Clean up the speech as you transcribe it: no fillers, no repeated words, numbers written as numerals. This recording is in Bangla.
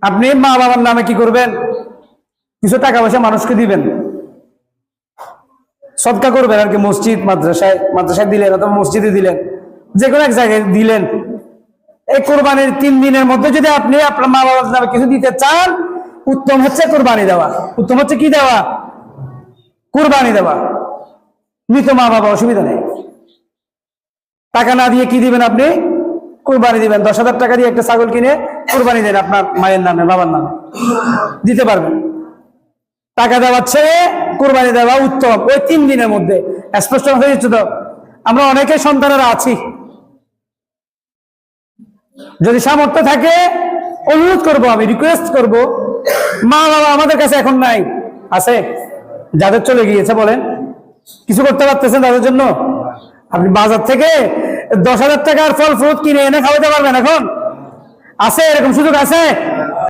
আপনি মা বাবার নামে কি করবেন? কিছু টাকা পয়সা মানুষকে দিবেন, সদকা করবেন আর কি। মসজিদ মাদ্রাসায় দিলেন অথবা মসজিদে দিলেন, যে কোনো এক জায়গায় দিলেন। এই কোরবানির 3 দিনের মধ্যে যদি আপনি আপনার মা বাবার নামে কিছু দিতে চান, উত্তম হচ্ছে কোরবানি দেওয়া। উত্তম হচ্ছে কি দেওয়া? কোরবানি দেওয়া। মৃত মা বাবা, অসুবিধা নেই। টাকা না দিয়ে কি দিবেন আপনি? কোরবানি দিবেন। 10,000 টাকা দিয়ে একটা ছাগল কিনে কোরবানি দেন আপনার মায়ের নামে, বাবার নামে, দিতে পারবেন। টাকা দেওয়ার চেয়ে কোরবানি দেওয়া উত্তম, ওই 3 দিনের মধ্যে। স্পষ্ট হয়ে যাচ্ছে তো? আমরা অনেকে সন্তানেরা আছি, যদি সামর্থ্য থাকে অনুরোধ করব, আমি রিকোয়েস্ট করব, মা বাবা আমাদের কাছে এখন নাই, আছে যাদের চলে গিয়েছে, বলেন কিছু করতে পারতেছেন তাদের জন্য? আপনি বাজার থেকে 10,000 টাকার ফল ফ্রুট কিনে এনে খাওয়াতে পারবেন এখন? আছে এরকম সুযোগ? আছে?